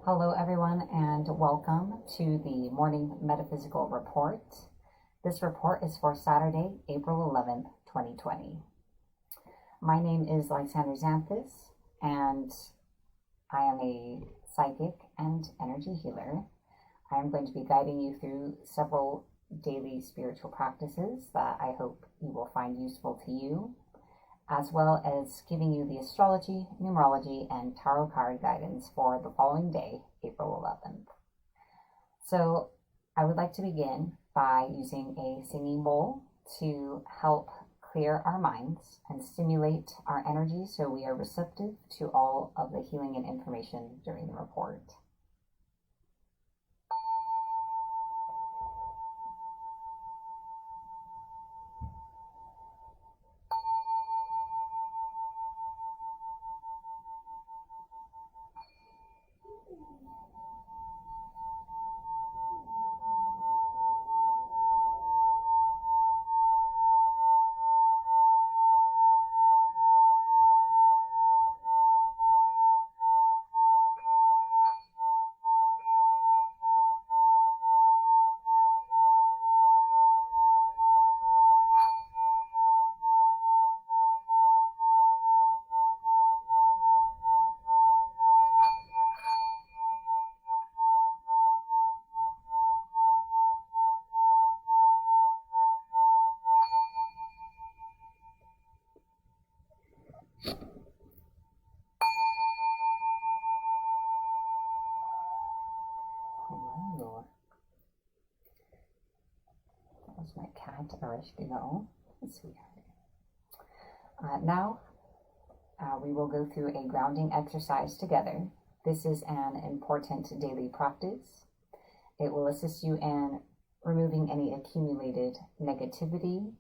Hello, everyone, and welcome to the morning metaphysical report. This report is for Saturday, April 11th, 2020. My name is Lysander Xanthus, and I am a psychic and energy healer. I am going to be guiding you through several daily spiritual practices that I hope you will find useful to you, as well as giving you the astrology, numerology, and tarot card guidance for the following day, April 11th. So I would like to begin by using a singing bowl to help clear our minds and stimulate our energy so we are receptive to all of the healing and information during the report. Hello. That was my cat, Arishkino. Sweetheart. Now, we will go through a grounding exercise together. This is an important daily practice. It will assist you in removing any accumulated negativity.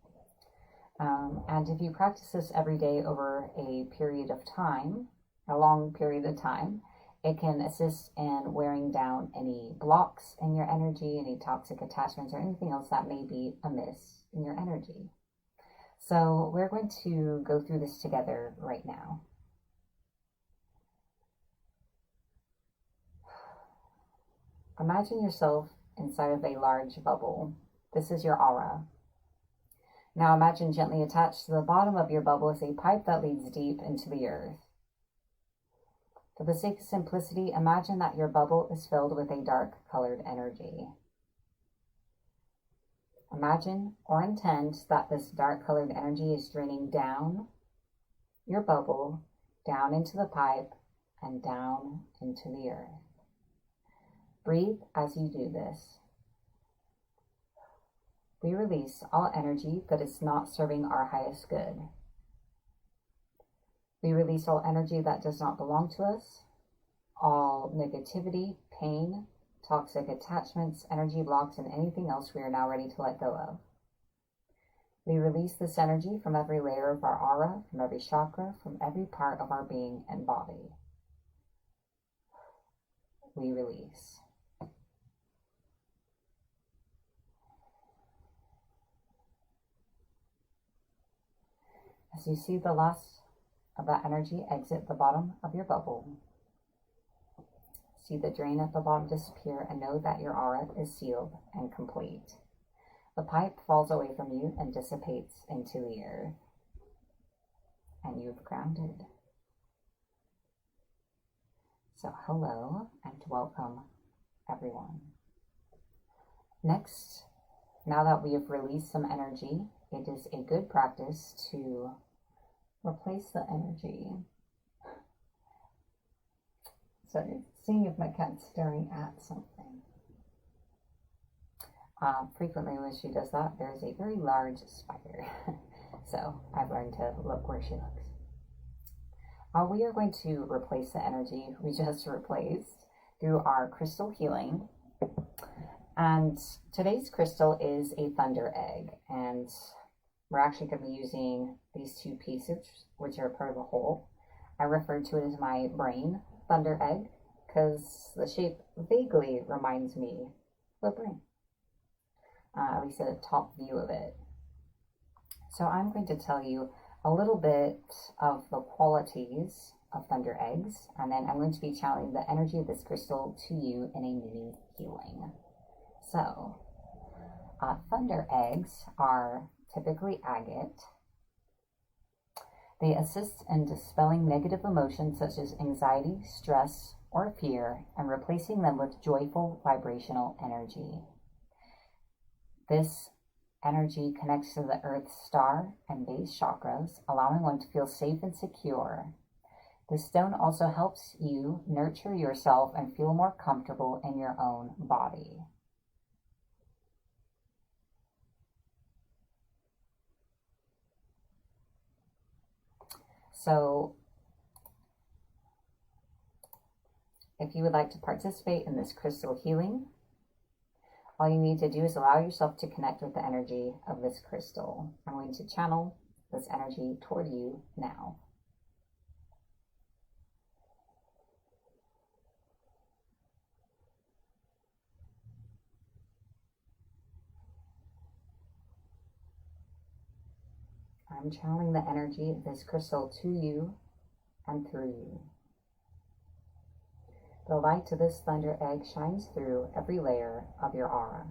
And if you practice this every day over a period of time, a long period of time, it can assist in wearing down any blocks in your energy, any toxic attachments, or anything else that may be amiss in your energy. So we're going to go through this together right now. Imagine yourself inside of a large bubble. This is your aura. Now imagine gently attached to the bottom of your bubble is a pipe that leads deep into the earth. For the sake of simplicity, imagine that your bubble is filled with a dark-colored energy. Imagine or intend that this dark-colored energy is draining down your bubble, down into the pipe, and down into the earth. Breathe as you do this. We release all energy that is not serving our highest good. We release all energy that does not belong to us, all negativity, pain, toxic attachments, energy blocks, and anything else we are now ready to let go of. We release this energy from every layer of our aura, from every chakra, from every part of our being and body. We release. As you see the last of that energy exit the bottom of your bubble, see the drain at the bottom disappear and know that your aura is sealed and complete. The pipe falls away from you and dissipates into the earth, and you've grounded. So hello and welcome, everyone. Next, now that we have released some energy, it is a good practice to replace the energy. So seeing if my cat's staring at something. Frequently when she does that, there's a very large spider. So I've learned to look where she looks. We are going to replace the energy we just replaced through our crystal healing. And today's crystal is a thunder egg, and we're actually going to be using these two pieces, which are part of a whole. I refer to it as my brain thunder egg because the shape vaguely reminds me of a brain, at least a top view of it. So I'm going to tell you a little bit of the qualities of thunder eggs, and then I'm going to be channeling the energy of this crystal to you in a mini healing. So, thunder eggs are typically agate. They assist in dispelling negative emotions such as anxiety, stress, or fear, and replacing them with joyful vibrational energy. This energy connects to the earth's star and base chakras, allowing one to feel safe and secure. This stone also helps you nurture yourself and feel more comfortable in your own body. So, if you would like to participate in this crystal healing, all you need to do is allow yourself to connect with the energy of this crystal. I'm going to channel this energy toward you now. I'm channeling the energy of this crystal to you and through you. The light of this thunder egg shines through every layer of your aura.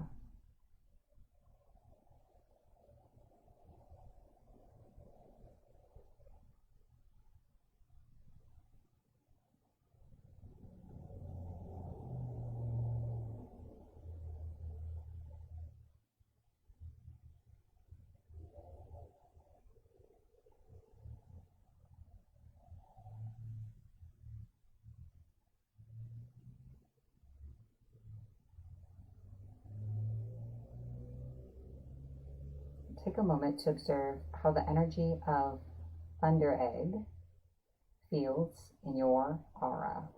Take a moment to observe how the energy of thunder egg feels in your aura.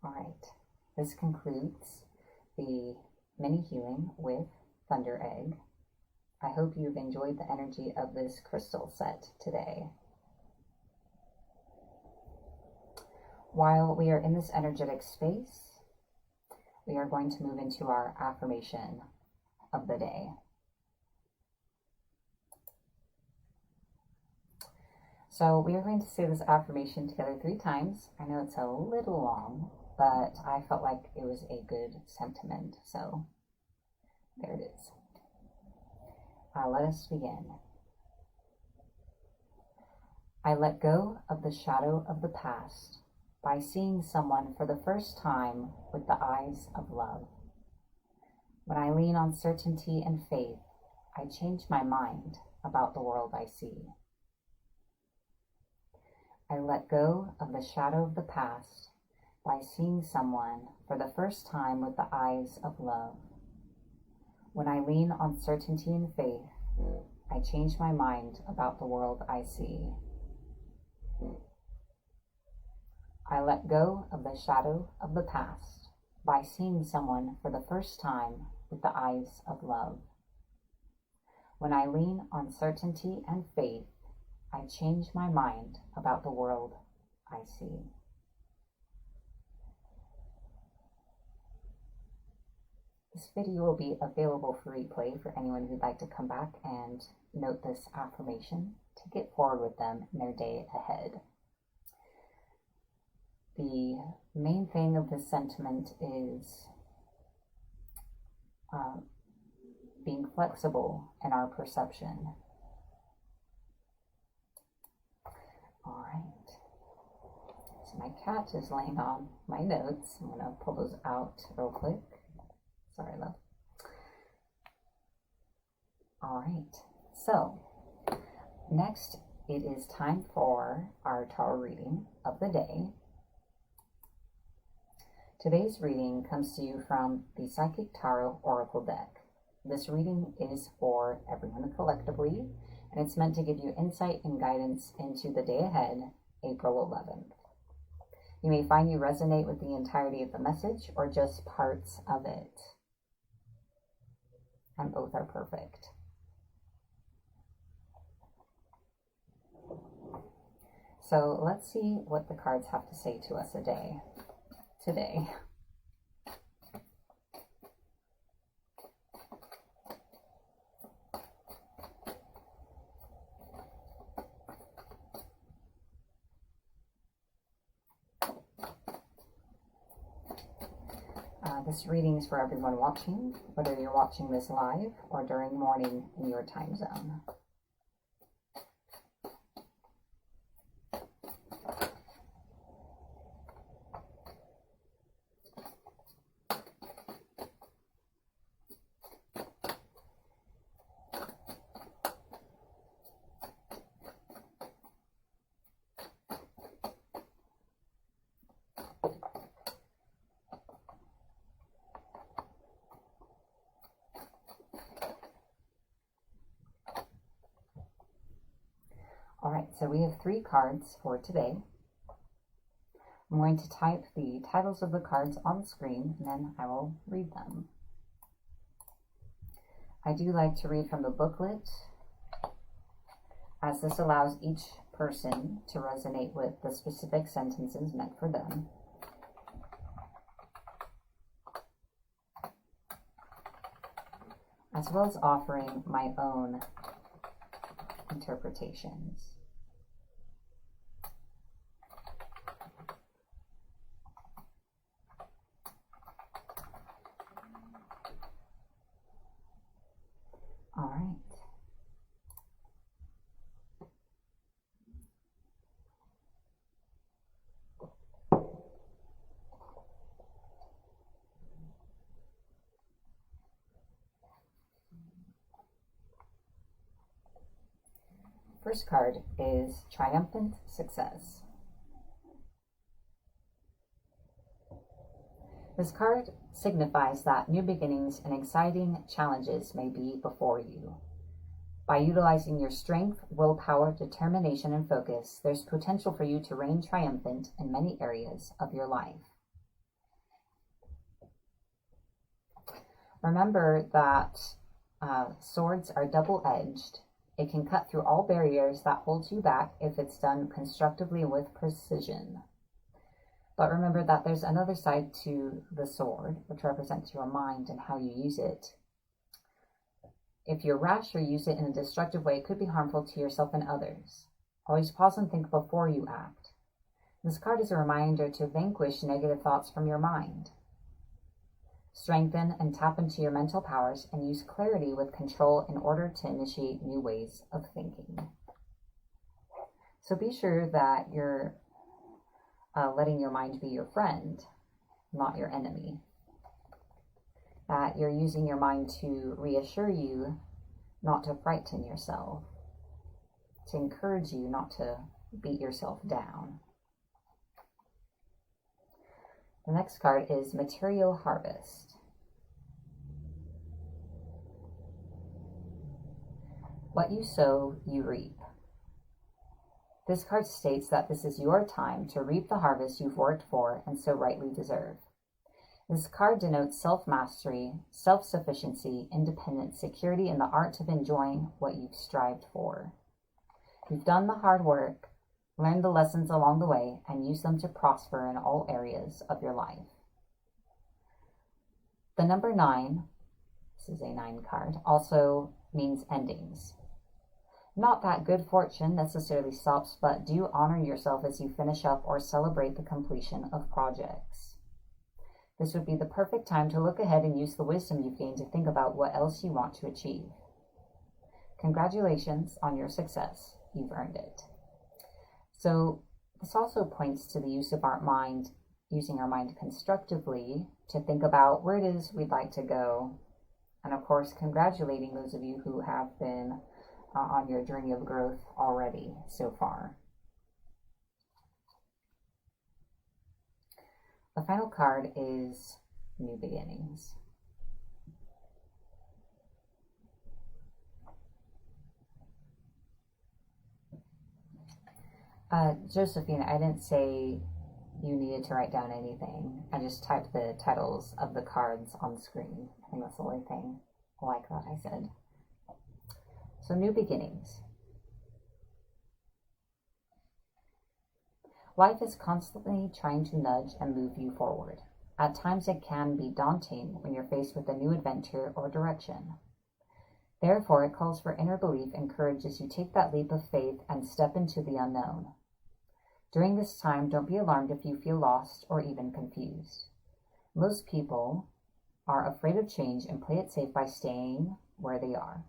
All right, this concludes the mini healing with thunder egg. I hope you've enjoyed the energy of this crystal set today. While we are in this energetic space, we are going to move into our affirmation of the day. So we are going to say this affirmation together 3 times. I know it's a little long, but I felt like it was a good sentiment. So there it is. Let us begin. I let go of the shadow of the past by seeing someone for the first time with the eyes of love. When I lean on certainty and faith, I change my mind about the world I see. I let go of the shadow of the past by seeing someone for the first time with the eyes of love. When I lean on certainty and faith, I change my mind about the world I see. I let go of the shadow of the past by seeing someone for the first time with the eyes of love. When I lean on certainty and faith, I change my mind about the world I see. This video will be available for replay for anyone who'd like to come back and note this affirmation to get forward with them in their day ahead. The main thing of this sentiment is being flexible in our perception. All right. So my cat is laying on my notes. I'm going to pull those out real quick. Sorry, love. All right. So next, it is time for our tarot reading of the day. Today's reading comes to you from the Psychic Tarot Oracle deck. This reading is for everyone collectively, and it's meant to give you insight and guidance into the day ahead, April 11th. You may find you resonate with the entirety of the message or just parts of it. And both are perfect. So let's see what the cards have to say to us today. This reading is for everyone watching, whether you're watching this live or during morning in your time zone. All right, so we have 3 cards for today. I'm going to type the titles of the cards on the screen, and then I will read them. I do like to read from the booklet, as this allows each person to resonate with the specific sentences meant for them. As well as offering my own interpretations. All right. First card is Triumphant Success. This card signifies that new beginnings and exciting challenges may be before you. By utilizing your strength, willpower, determination, and focus, there's potential for you to reign triumphant in many areas of your life. Remember that swords are double-edged. It can cut through all barriers that hold you back if it's done constructively and with precision. But remember that there's another side to the sword, which represents your mind and how you use it. If you're rash or use it in a destructive way, it could be harmful to yourself and others. Always pause and think before you act. This card is a reminder to vanquish negative thoughts from your mind. Strengthen and tap into your mental powers and use clarity with control in order to initiate new ways of thinking. So be sure that you're letting your mind be your friend, not your enemy. That you're using your mind to reassure you, not to frighten yourself. To encourage you, not to beat yourself down. The next card is Material Harvest. What you sow, you reap. This card states that this is your time to reap the harvest you've worked for and so rightly deserve. This card denotes self-mastery, self-sufficiency, independence, security, and the art of enjoying what you've strived for. You've done the hard work, learned the lessons along the way, and use them to prosper in all areas of your life. The number 9, this is a 9 card, also means endings. Not that good fortune necessarily stops, but do honor yourself as you finish up or celebrate the completion of projects. This would be the perfect time to look ahead and use the wisdom you've gained to think about what else you want to achieve. Congratulations on your success. You've earned it. So this also points to the use of our mind, using our mind constructively to think about where it is we'd like to go. And of course, congratulating those of you who have been on your journey of growth already so far. The final card is New Beginnings. Josephine, I didn't say you needed to write down anything. I just typed the titles of the cards on the screen. I think that's the only thing like that I said. So, New Beginnings. Life is constantly trying to nudge and move you forward. At times it can be daunting when you're faced with a new adventure or direction. Therefore, it calls for inner belief and courage as you take that leap of faith and step into the unknown. During this time, don't be alarmed if you feel lost or even confused. Most people are afraid of change and play it safe by staying where they are.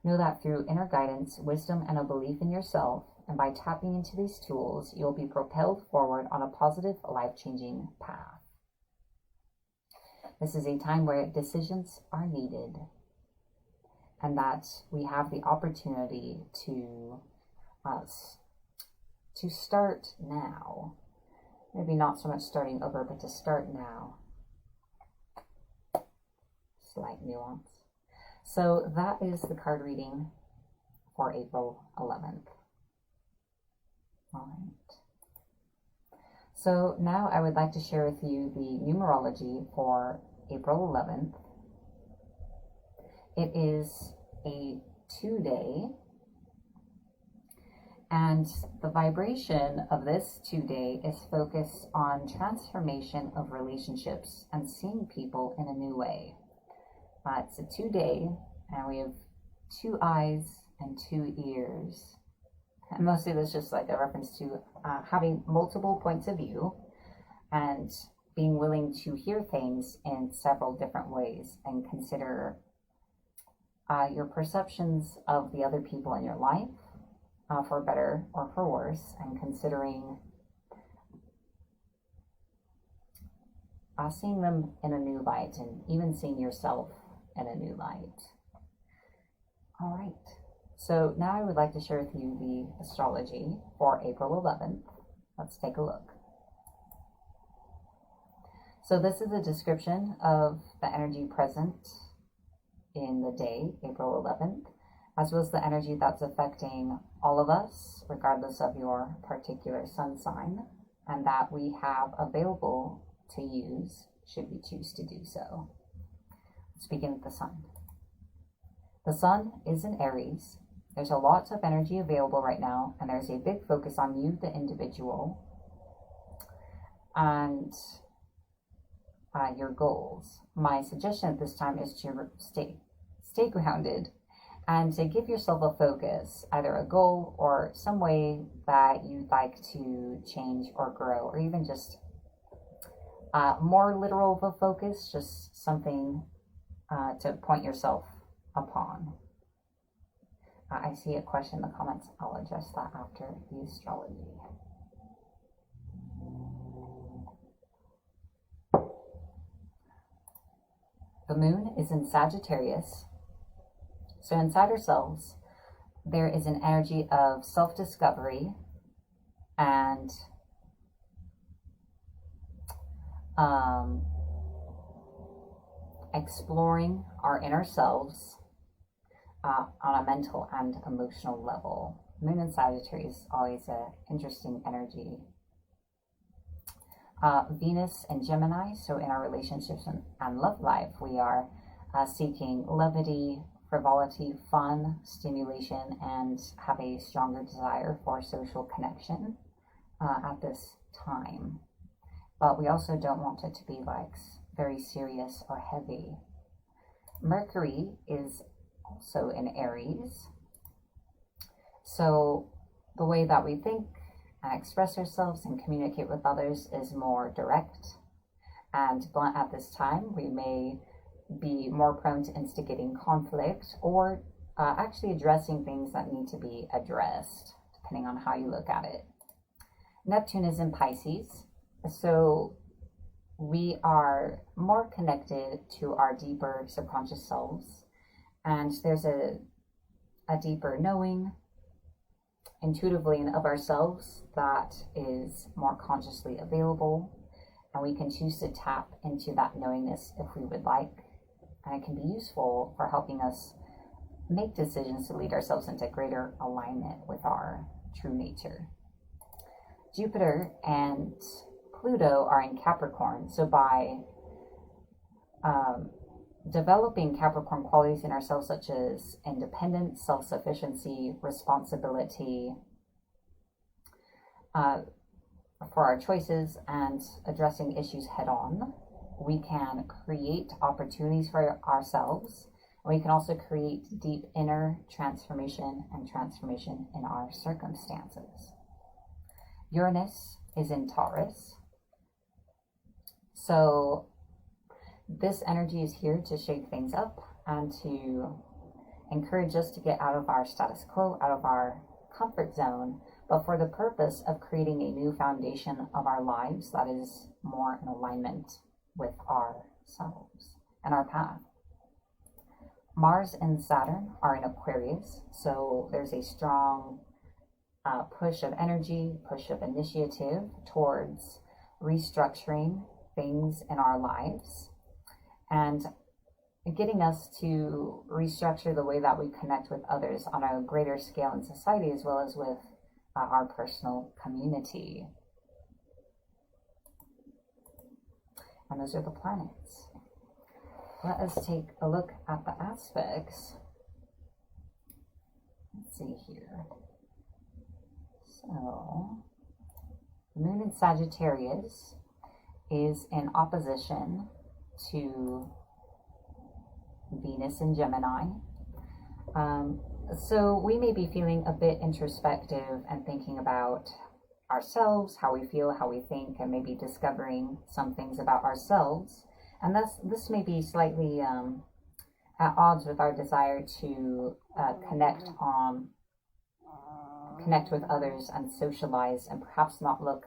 Know that through inner guidance, wisdom, and a belief in yourself, and by tapping into these tools, you'll be propelled forward on a positive, life-changing path. This is a time where decisions are needed, and that we have the opportunity to start now. Maybe not so much starting over, but to start now. Slight nuance. So that is the card reading for April 11th. All right. So now I would like to share with you the numerology for April 11th. It is a 2-day, and the vibration of this 2-day is focused on transformation of relationships and seeing people in a new way. It's a 2-day, and we have 2 eyes and 2 ears. And mostly that's just like a reference to having multiple points of view and being willing to hear things in several different ways and consider your perceptions of the other people in your life, for better or for worse, and considering seeing them in a new light and even seeing yourself in a new light. All right. So now I would like to share with you the astrology for April 11th. Let's take a look. So this is a description of the energy present in the day, April 11th, as well as the energy that's affecting all of us, regardless of your particular sun sign, and that we have available to use should we choose to do so. Let's begin with the sun. The sun is in Aries. There's a lot of energy available right now, and there's a big focus on you, the individual, and your goals. My suggestion at this time is to stay grounded and to give yourself a focus, either a goal or some way that you'd like to change or grow, or even just more literal of a focus, just something to point yourself upon. I see a question in the comments. I'll address that after the astrology. The moon is in Sagittarius. So inside ourselves, there is an energy of self-discovery and exploring our inner selves on a mental and emotional level. Moon in Sagittarius is always an interesting energy. Venus and Gemini, so in our relationships and love life, we are seeking levity, frivolity, fun, stimulation, and have a stronger desire for social connection at this time. But we also don't want it to be like very serious or heavy. Mercury is also in Aries. So the way that we think and express ourselves and communicate with others is more direct and blunt at this time. We may be more prone to instigating conflict or actually addressing things that need to be addressed, depending on how you look at it. Neptune is in Pisces, so we are more connected to our deeper subconscious selves, and there's a deeper knowing intuitively of ourselves that is more consciously available, and we can choose to tap into that knowingness if we would like, and it can be useful for helping us make decisions to lead ourselves into greater alignment with our true nature. Jupiter and Pluto are in Capricorn, so by developing Capricorn qualities in ourselves, such as independence, self-sufficiency, responsibility, for our choices and addressing issues head on. We can create opportunities for ourselves. We can also create deep inner transformation and transformation in our circumstances. Uranus is in Taurus. So this energy is here to shake things up and to encourage us to get out of our status quo, out of our comfort zone, but for the purpose of creating a new foundation of our lives that is more in alignment with ourselves and our path. Mars and Saturn are in Aquarius, so there's a strong push of energy, push of initiative towards restructuring things in our lives and getting us to restructure the way that we connect with others on a greater scale in society as well as with our personal community. And those are the planets. Let us take a look at the aspects. Let's see here. So, the moon in Sagittarius is in opposition to Venus in Gemini. So we may be feeling a bit introspective and thinking about ourselves, how we feel, how we think, and maybe discovering some things about ourselves. And this may be slightly at odds with our desire to connect with others and socialize and perhaps not look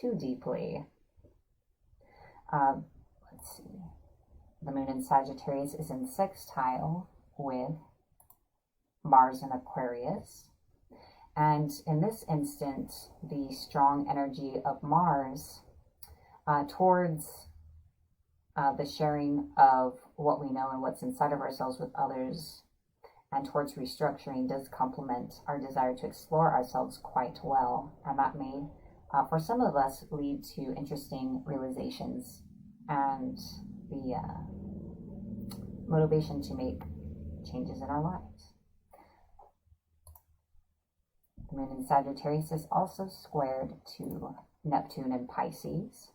too deeply. Let's see. The moon in Sagittarius is in sextile with Mars in Aquarius. And in this instance, the strong energy of Mars towards the sharing of what we know and what's inside of ourselves with others and towards restructuring does complement our desire to explore ourselves quite well. And that may, for some of us, lead to interesting realizations and the motivation to make changes in our lives. The moon in Sagittarius is also squared to Neptune in Pisces.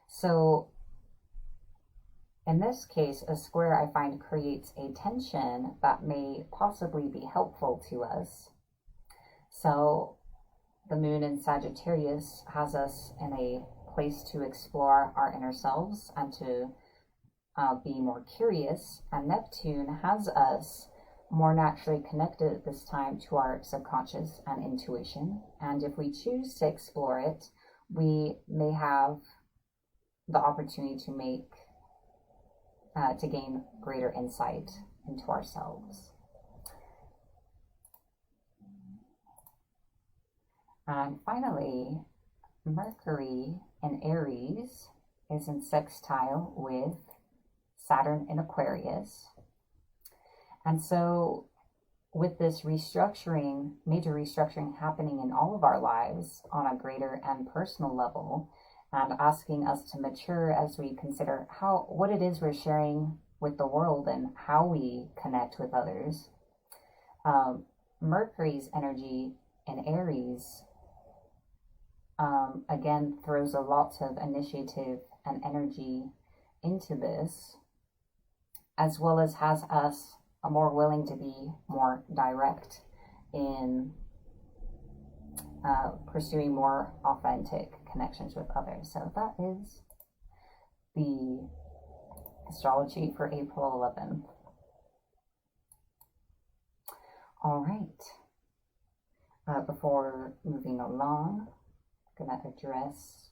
So in this case, a square I find creates a tension that may possibly be helpful to us. So the moon in Sagittarius has us in a place to explore our inner selves and to be more curious. And Neptune has us more naturally connected at this time to our subconscious and intuition. And if we choose to explore it, we may have the opportunity to gain greater insight into ourselves. And finally, Mercury in Aries is in sextile with Saturn in Aquarius. And so with this restructuring, major restructuring happening in all of our lives on a greater and personal level, and asking us to mature as we consider what it is we're sharing with the world and how we connect with others. Mercury's energy in Aries again throws a lot of initiative and energy into this, as well as has us more willing to be more direct in pursuing more authentic connections with others. So that is the astrology for April 11th. All right. Before moving along, I'm going to address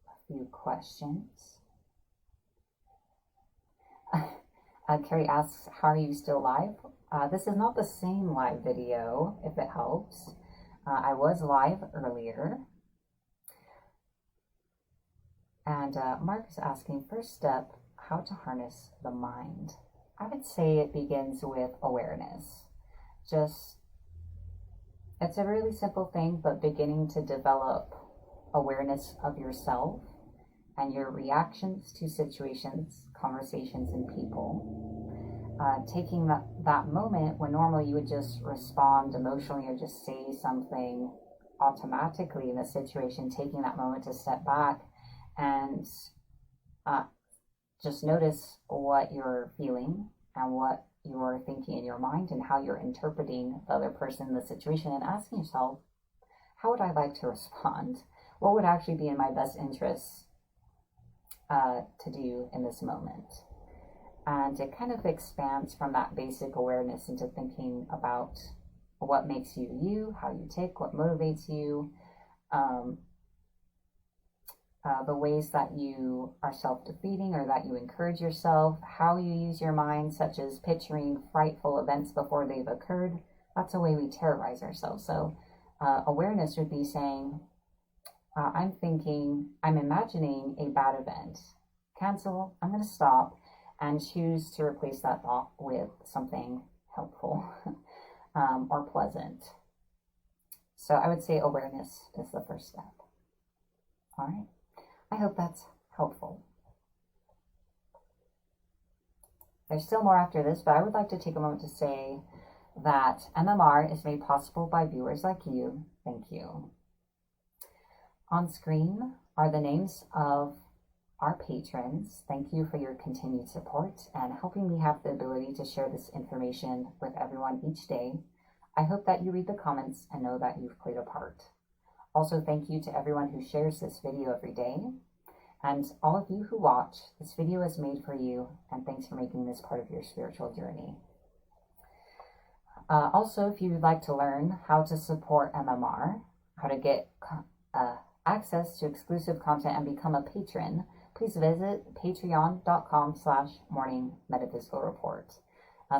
a few questions. Carrie asks, how are you still live? This is not the same live video, if it helps. I was live earlier. And Mark is asking, first step, how to harness the mind. I would say it begins with awareness. It's a really simple thing, but beginning to develop awareness of yourself and your reactions to situations, conversations, and people. Taking that moment when normally you would just respond emotionally or just say something automatically in the situation taking that moment to step back and just notice what you're feeling and what you're thinking in your mind and how you're interpreting the other person in the situation, and asking yourself, how would I like to respond? What would actually be in my best interest to do in this moment? And it kind of expands from that basic awareness into thinking about what makes you you, how you tick, what motivates you, the ways that you are self-defeating or that you encourage yourself, how you use your mind, such as picturing frightful events before they've occurred. That's a way we terrorize ourselves. So awareness would be saying, I'm imagining a bad event. Cancel, I'm going to stop and choose to replace that thought with something helpful or pleasant. So I would say awareness is the first step. All right. I hope that's helpful. There's still more after this, but I would like to take a moment to say that MMR is made possible by viewers like you. Thank you. On screen are the names of our patrons. Thank you for your continued support and helping me have the ability to share this information with everyone each day. I hope that you read the comments and know that you've played a part. Also, thank you to everyone who shares this video every day. And all of you who watch, this video is made for you, and thanks for making this part of your spiritual journey. Also, if you'd like to learn how to support MMR, how to get access to exclusive content and become a patron, please visit patreon.com/morningmetaphysicalreport.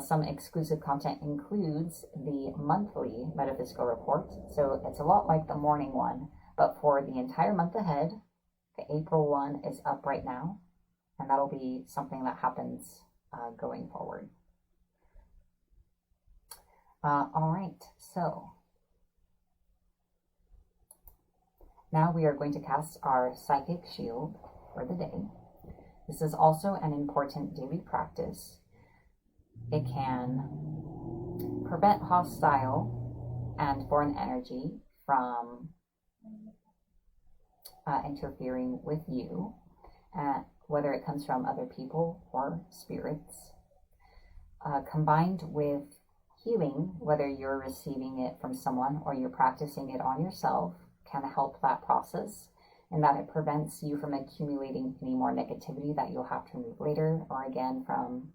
Some exclusive content includes the monthly metaphysical report. So it's a lot like the morning one, but for the entire month ahead. The April one is up right now, and that'll be something that happens going forward. All right, so now we are going to cast our psychic shield for the day. This is also an important daily practice. It can prevent hostile and foreign energy from interfering with you, whether it comes from other people or spirits, combined with healing, whether you're receiving it from someone or you're practicing it on yourself, can help that process, in that it prevents you from accumulating any more negativity that you'll have to remove later, or again from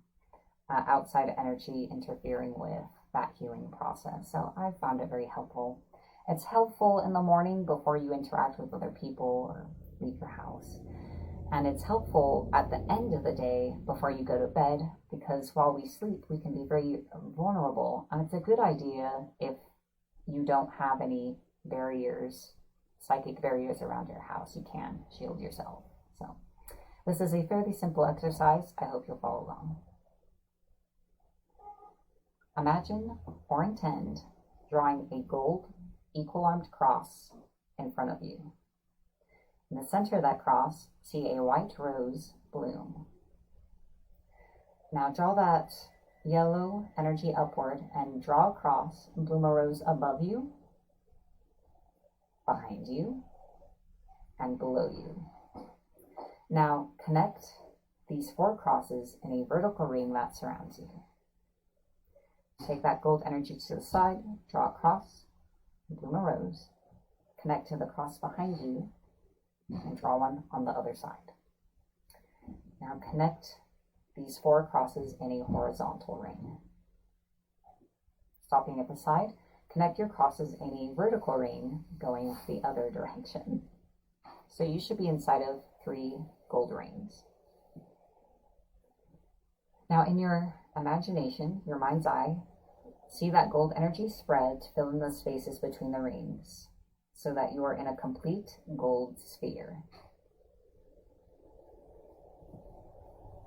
outside energy interfering with that healing process. So I found it very helpful. It's helpful in the morning before you interact with other people or leave your house. And it's helpful at the end of the day before you go to bed, because while we sleep, we can be very vulnerable. And it's a good idea if you don't have any barriers, psychic barriers around your house. You can shield yourself. So this is a fairly simple exercise. I hope you'll follow along. Imagine or intend drawing a gold equal-armed cross in front of you. In the center of that cross, see a white rose bloom. Now draw that yellow energy upward and draw a cross and bloom a rose above you, behind you, and below you. Now connect these 4 crosses in a vertical ring that surrounds you. Take that gold energy to the side, draw a cross, bloom a rose, connect to the cross behind you, and draw one on the other side. Now connect these 4 crosses in a horizontal ring. Stopping at the side, connect your crosses in a vertical ring going the other direction. So you should be inside of 3 gold rings. Now in your imagination, your mind's eye, see that gold energy spread to fill in the spaces between the rings so that you are in a complete gold sphere.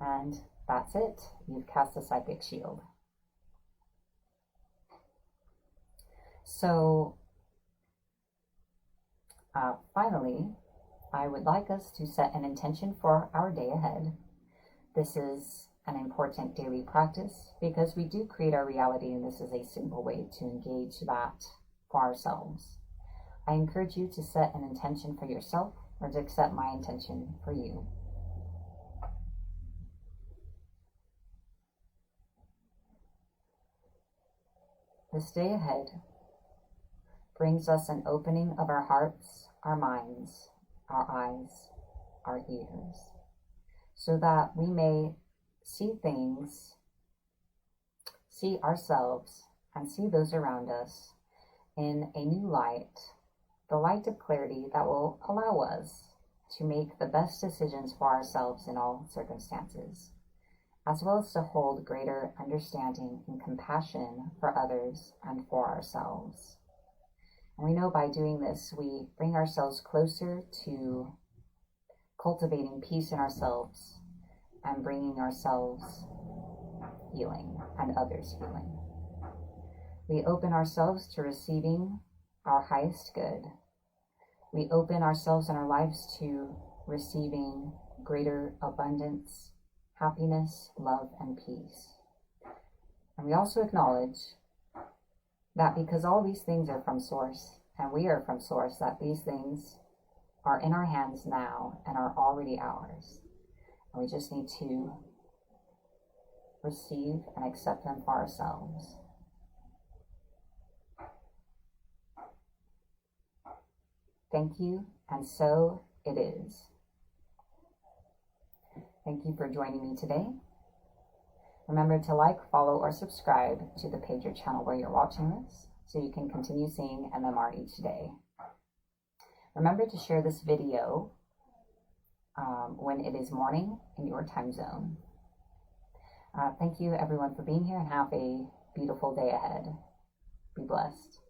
And that's it. You've cast a psychic shield. So, finally, I would like us to set an intention for our day ahead. This is an important daily practice because we do create our reality, and this is a simple way to engage that for ourselves. I encourage you to set an intention for yourself or to accept my intention for you. This day ahead brings us an opening of our hearts, our minds, our eyes, our ears, so that we may see things, see ourselves, and see those around us in a new light, the light of clarity that will allow us to make the best decisions for ourselves in all circumstances, as well as to hold greater understanding and compassion for others and for ourselves. And we know by doing this, we bring ourselves closer to cultivating peace in ourselves and bringing ourselves healing and others healing. We open ourselves to receiving our highest good. We open ourselves and our lives to receiving greater abundance, happiness, love, and peace. And we also acknowledge that because all these things are from Source, and we are from Source, that these things are in our hands now and are already ours. And we just need to receive and accept them for ourselves. Thank you, and so it is. Thank you for joining me today. Remember to like, follow, or subscribe to the page or channel where you're watching this so you can continue seeing MMR each day. Remember to share this video when it is morning in your time zone. Thank you everyone for being here, and have a beautiful day ahead. Be blessed.